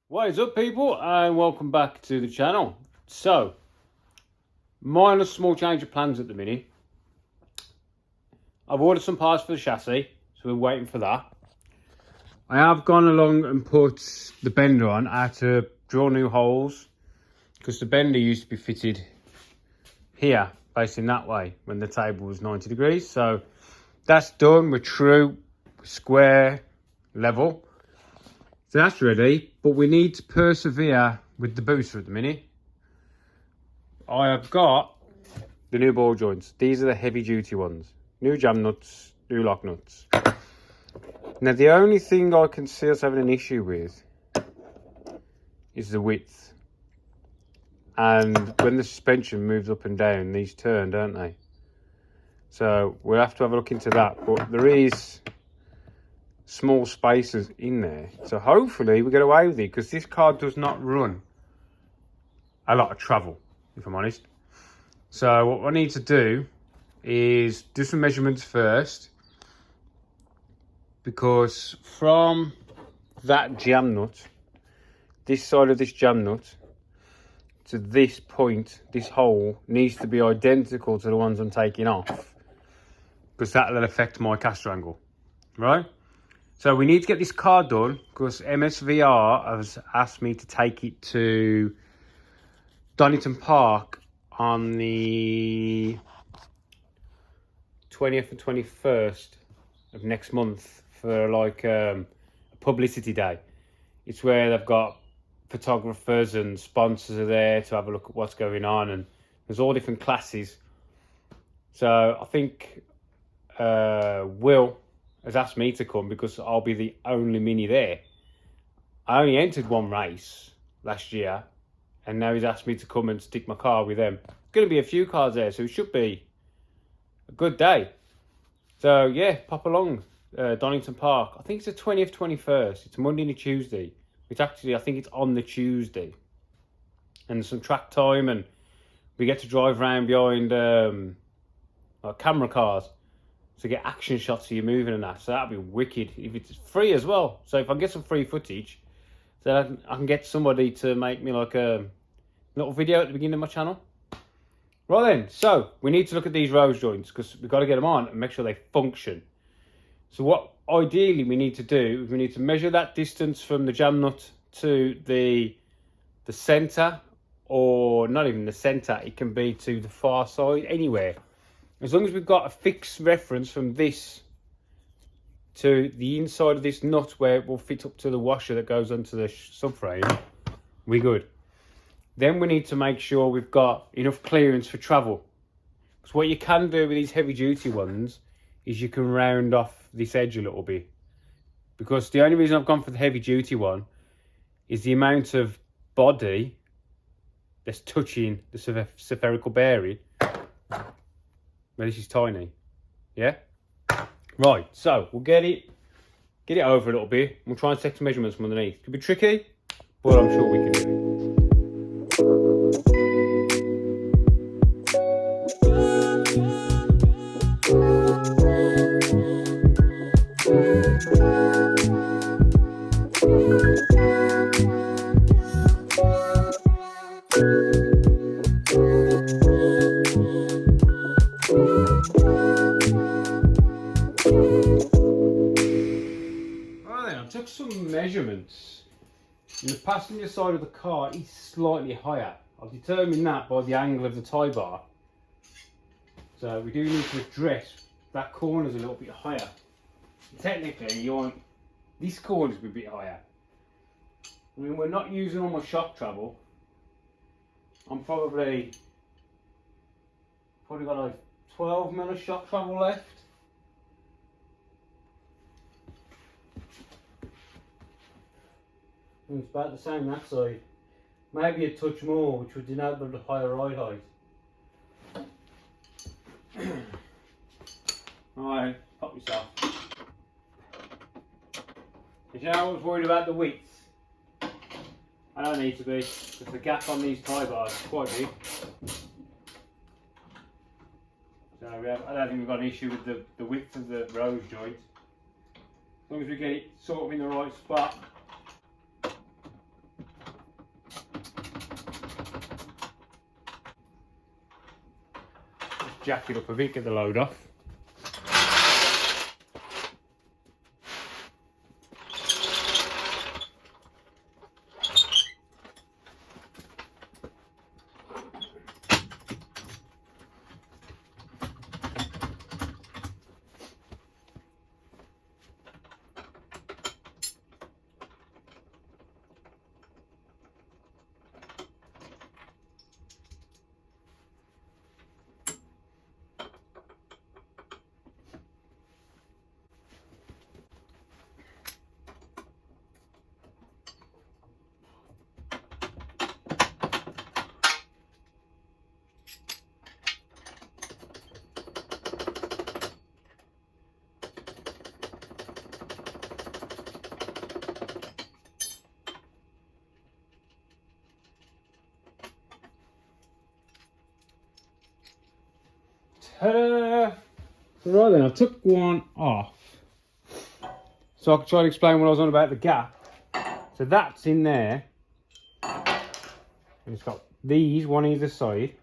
What is up, people, and welcome back to the channel. So, minus small change of plans at the minute. I've ordered some parts for the chassis, so we're waiting for that. I have gone along and put the bender on. I had to drill new holes because the bender used to be fitted here, facing that way, when the table was 90 degrees. So that's done. We're true, square, level. So that's ready, but we need to persevere with the booster at the minute. I have got the new ball joints. These are the heavy duty ones. New jam nuts, new lock nuts. Now the only thing I can see us having an issue with is the width. And when the suspension moves up and down, these turn, don't they? So we'll have to have a look into that, but there is small spaces in there, so hopefully we get away with it, because this car does not run a lot of travel, if I'm honest. So what I need to do is do some measurements first, because from that jam nut, this side of this jam nut to this point, this hole needs to be identical to the ones I'm taking off, because that will affect my caster angle, right? So we need to get this car done, because MSVR has asked me to take it to Donington Park on the 20th and 21st of next month for like a publicity day. It's where they've got photographers and sponsors are there to have a look at what's going on, and there's all different classes. So I think Will has asked me to come because I'll be the only Mini there. I only entered one race last year, and now he's asked me to come and stick my car with them. There's going to be a few cars there, so it should be a good day. So yeah, pop along, Donington Park. I think it's the 20th, 21st. It's Monday and a Tuesday. It's actually, I think it's on the Tuesday. And some track time, and we get to drive around behind like camera cars to get action shots of you moving and that. So that'd be wicked if it's free as well. So if I get some free footage, so I can get somebody to make me like a little video at the beginning of my channel. Right then, so we need to look at these rose joints, because we've got to get them on and make sure they function. So what ideally we need to do is we need to measure that distance from the jam nut to the center, or not even the center, it can be to the far side, anywhere. As long as we've got a fixed reference from this to the inside of this nut where it will fit up to the washer that goes onto the subframe, we're good. Then we need to make sure we've got enough clearance for travel. Because what you can do with these heavy duty ones is you can round off this edge a little bit. Because the only reason I've gone for the heavy duty one is the amount of body that's touching the spherical bearing. Well, this is tiny, yeah? Right, so we'll get it over a little bit. We'll try and take some measurements from underneath. Could be tricky, but I'm sure we can do it. Took some measurements, and the passenger side of the car is slightly higher. I've determined that by the angle of the tie bar. So we do need to address that corner's a little bit higher. Technically, you want this corner's a bit higher. I mean, we're not using all my shock travel. I'm probably got like 12 mil of shock travel left. It's about the same that side. Maybe a touch more, which would denote the higher ride height. Alright, pop yourself. You know, I was worried about the width. I don't need to be, because the gap on these tie bars is quite big. So I don't think we've got an issue with the width of the rose joint. As long as we get it sort of in the right spot. jack it up a bit, get the load off. Ta-da! Right then, I took one off. So I can try to explain what I was on about the gap. So that's in there. And it's got these, one either side.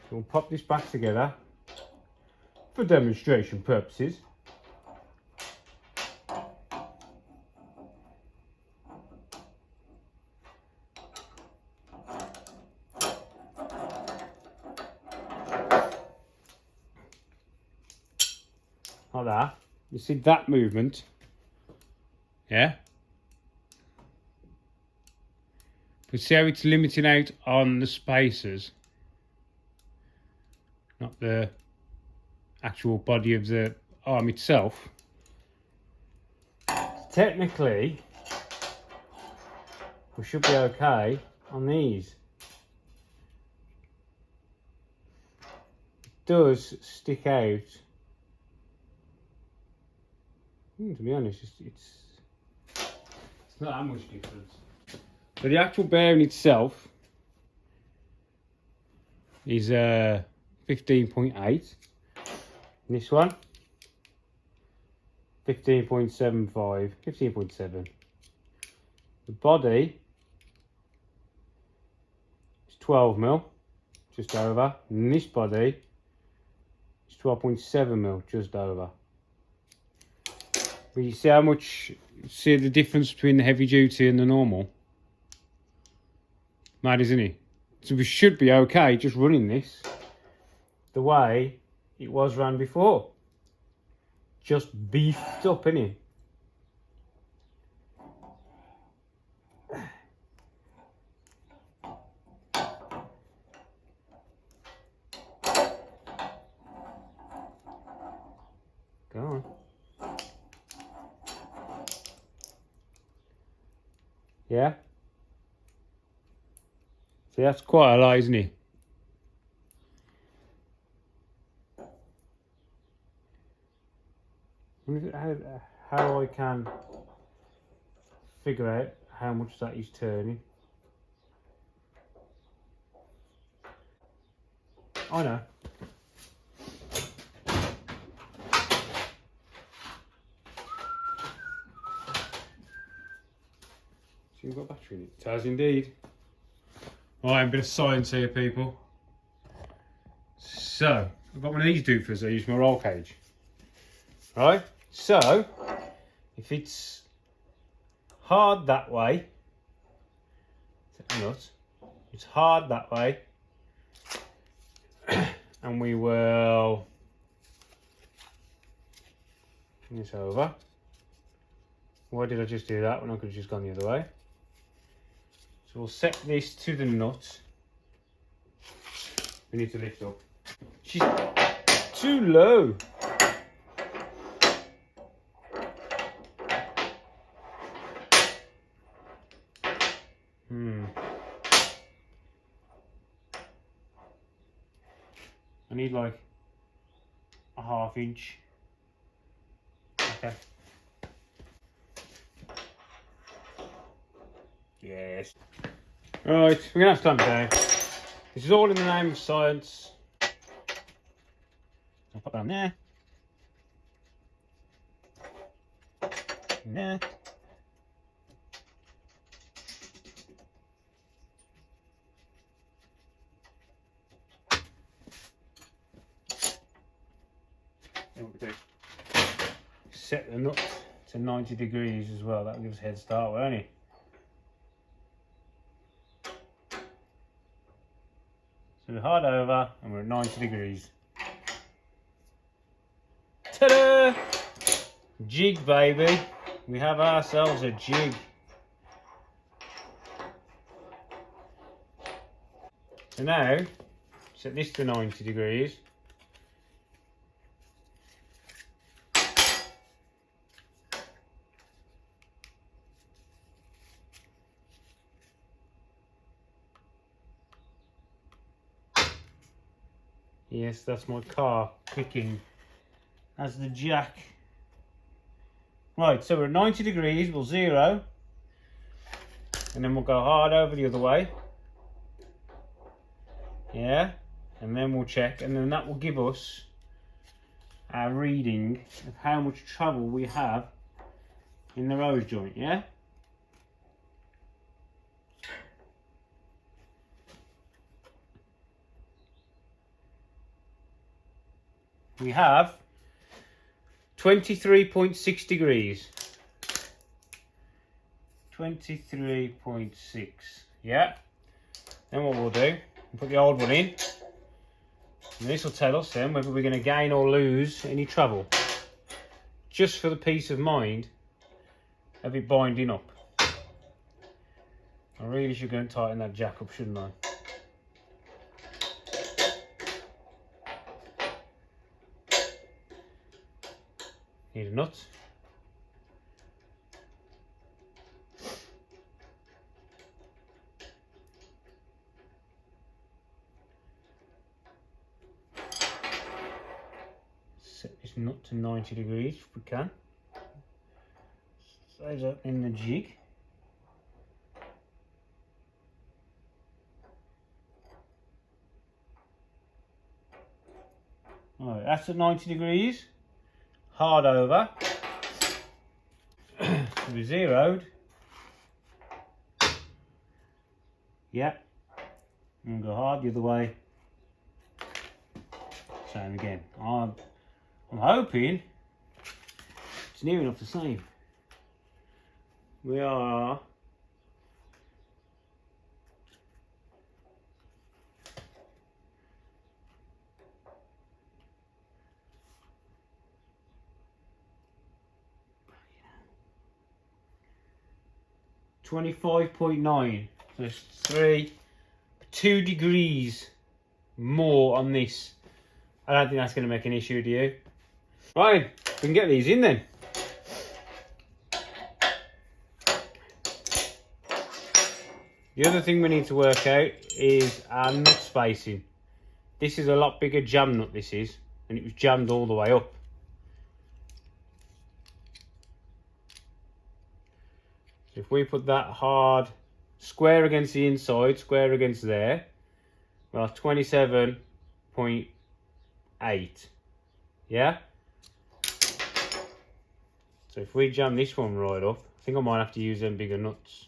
So we'll pop this back together for demonstration purposes. Like that. You see that movement? Yeah? But see how it's limiting out on the spacers? Not the actual body of the arm itself. Technically, we should be okay on these. It does stick out. To be honest, it's not that much difference. But the actual bearing itself is 15.8. This one 15.75, 15.7. The body is 12mm, just over, and this body is 12.7mm, just over. But you see how much, see the difference between the heavy duty and the normal? Mad, isn't it? So we should be okay just running this the way it was run before. Just beefed up, innit? Go on. Yeah? See, that's quite a lot, isn't it? How I can figure out how much that is turning. I know. So you've got battery in it? It has indeed. Right, a bit of science here, people. So, I've got one of these doofers. I use my roll cage. Right, so if it's hard that way, it's hard that way, and we will bring this over. Why did I just do that when I could have just gone the other way? So we'll set this to the nut. We need to lift up. She's too low. I need like a ½ inch. Okay. Yes. Right, we're gonna have to clamp it down. This is all in the name of science. I'll put that on there. There. set the nut to 90 degrees as well. That'll give us a head start, won't it? So we're hard over and we're at 90 degrees. Ta-da! Jig, baby. We have ourselves a jig. So now, set this to 90 degrees. Yes, that's my car clicking as the jack. Right, so we're at 90 degrees, we'll zero. And then we'll go hard over the other way. Yeah, and then we'll check, and then that will give us our reading of how much travel we have in the rose joint, yeah? We have 23.6 degrees. 23.6, yeah? Then what we'll do, we'll put the old one in, and this will tell us then whether we're going to gain or lose any travel, just for the peace of mind of it binding up. I really should go and tighten that jack up, shouldn't I? Need a nut. Set this nut to 90 degrees if we can. Size up in the jig. Alright, that's at 90 degrees. Hard over. So we zeroed. Yep. And go hard the other way. Same again. I'm hoping it's near enough the same. We are 25.9. So it's 2 degrees more on this. I don't think that's going to make an issue, do you? Right, we can get these in then. The other thing we need to work out is our nut spacing. This is a lot bigger jam nut, this is, and it was jammed all the way up. So if we put that hard, square against the inside, square against there, well, 27.8, yeah? So if we jam this one right up, I think I might have to use them bigger nuts.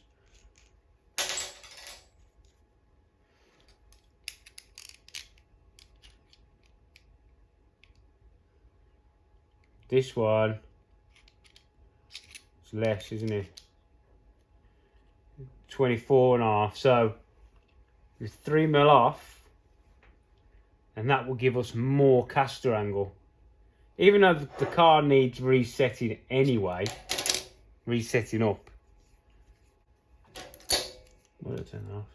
This one, it's less, isn't it? 24.5, so we're 3mm off, and that will give us more caster angle. Even though the car needs resetting anyway, resetting up. What did I turn off?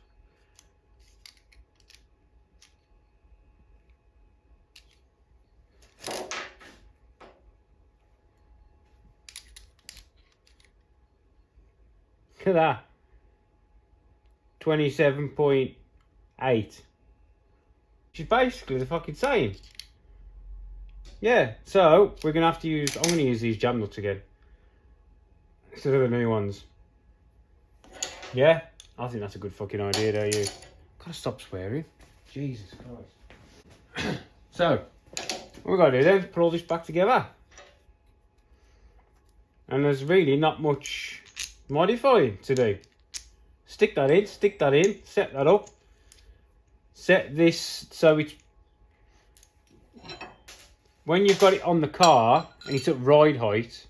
Look at that. 27.8. Which is basically the fucking same. Yeah, so we're going to have to use, I'm going to use these jam nuts again. Instead of the new ones. Yeah, I think that's a good fucking idea, don't you? Gotta stop swearing. Jesus Christ. So, what we've got to do then, put all this back together. And there's really not much modifying to do. Stick that in, set that up. Set this so it's, when you've got it on the car and it's at ride height,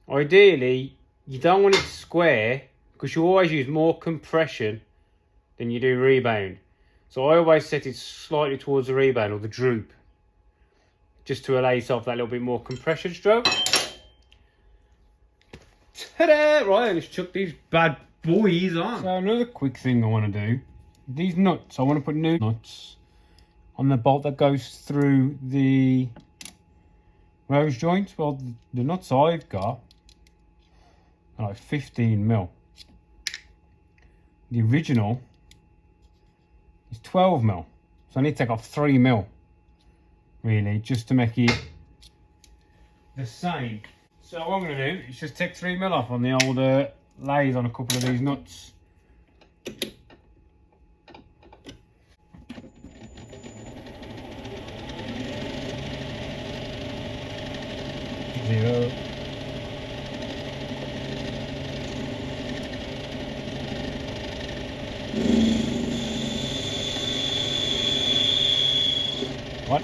Ideally, you don't want it square because you always use more compression than you do rebound. So I always set it slightly towards the rebound or the droop, just to allow yourself that little bit more compression stroke. Ta-da! Right, let's chuck these bad boys on. So another quick thing I want to do, these nuts, I want to put new nuts on the bolt that goes through the rose joint. Well, the nuts I've got are like 15mm. The original is 12mm. So I need to take off 3mm, really, just to make it the same. So what I'm going to do is just take 3mm off on the old lathe on a couple of these nuts. Zero. What?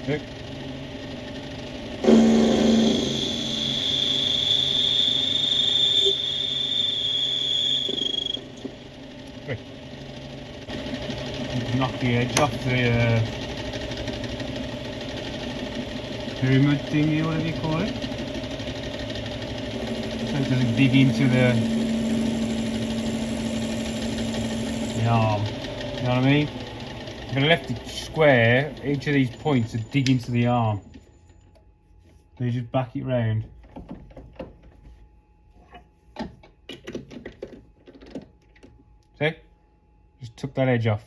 Okay. Okay. Knock the edge off the pyramid thingy, whatever you call it, so it doesn't dig into the arm. You know what I mean? If I left it square, each of these points would dig into the arm. So you just back it round. See? Just took that edge off.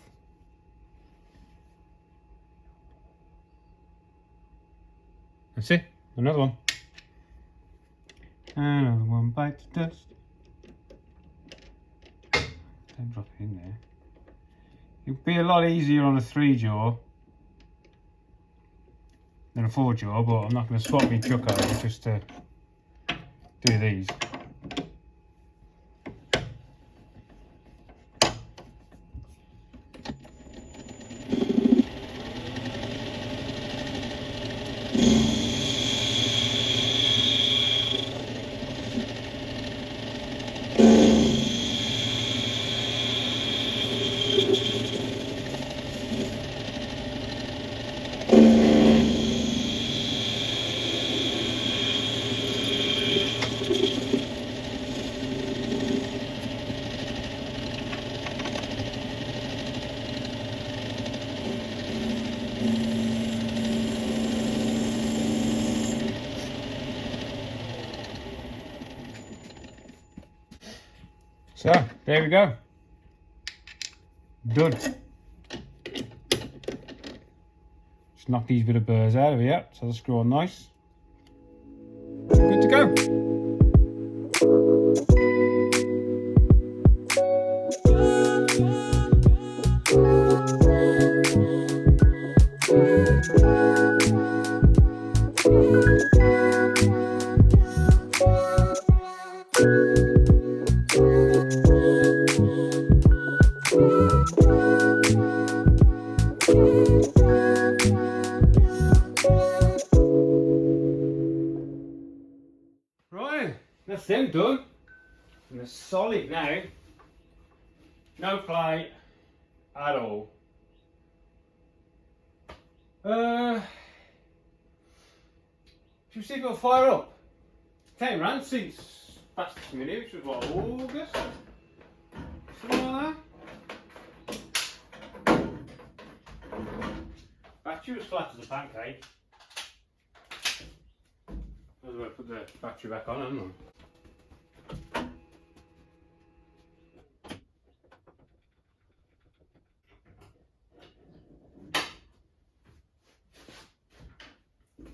That's it. Another one. Another one bites dust. Don't drop it in there. It'd be a lot easier on a 3-jaw than a 4-jaw, but I'm not going to swap my chuck over just to do these. So, there we go. Done. Just knock these bit of burrs out of here, so the screw on nice. Good to go. Right, that's them done. And they're solid now. No play at all. Should we see if it'll fire up? It ain't ran since fastest minute, which was what, August? Something like that. Battery was flat as a pancake. I'm going to put the battery back on, haven't I?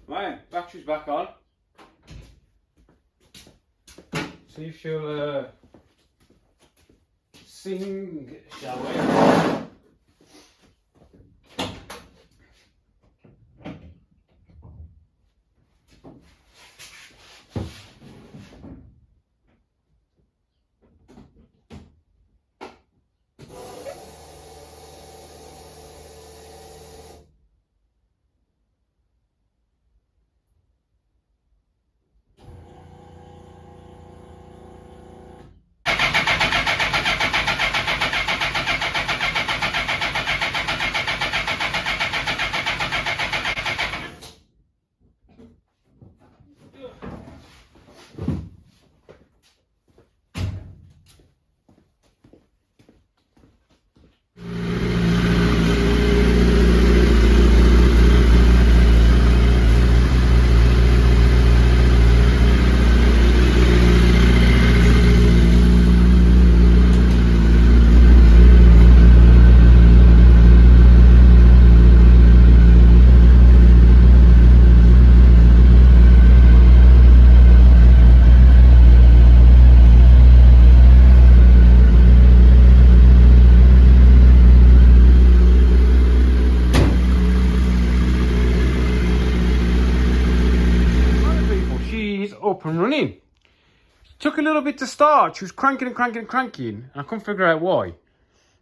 Right, battery's back on. See if she'll sing, shall we? up and running. Took a little bit to start. She was cranking and cranking and cranking, and I couldn't figure out why.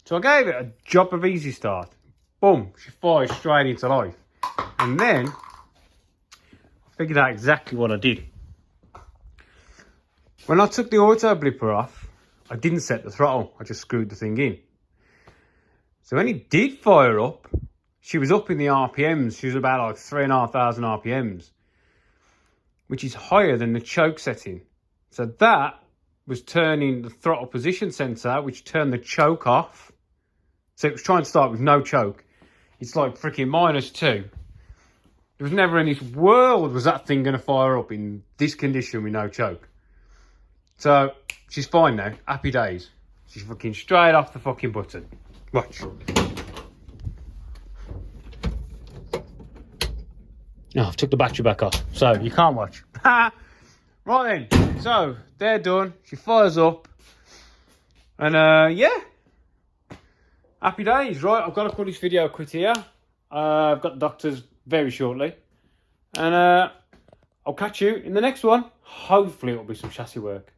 So I gave it a job of easy start. Boom, she fired straight into life. And then I figured out exactly what I did. When I took the auto blipper off, I didn't set the throttle. I just screwed the thing in. So when it did fire up, she was up in the RPMs. She was about like 3,500 RPMs, which is higher than the choke setting. So that was turning the throttle position sensor, which turned the choke off. So it was trying to start with no choke. It's like freaking -2. There was never in this world was that thing going to fire up in this condition with no choke. So she's fine now. Happy days. She's fucking straight off the fucking button. Watch. Oh, I've took the battery back off, so you can't watch. Right then, so they're done. She fires up, and yeah, happy days. Right, I've got to call this video quit here. I've got the doctors very shortly, and I'll catch you in the next one. Hopefully, it'll be some chassis work.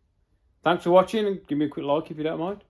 Thanks for watching, and give me a quick like if you don't mind.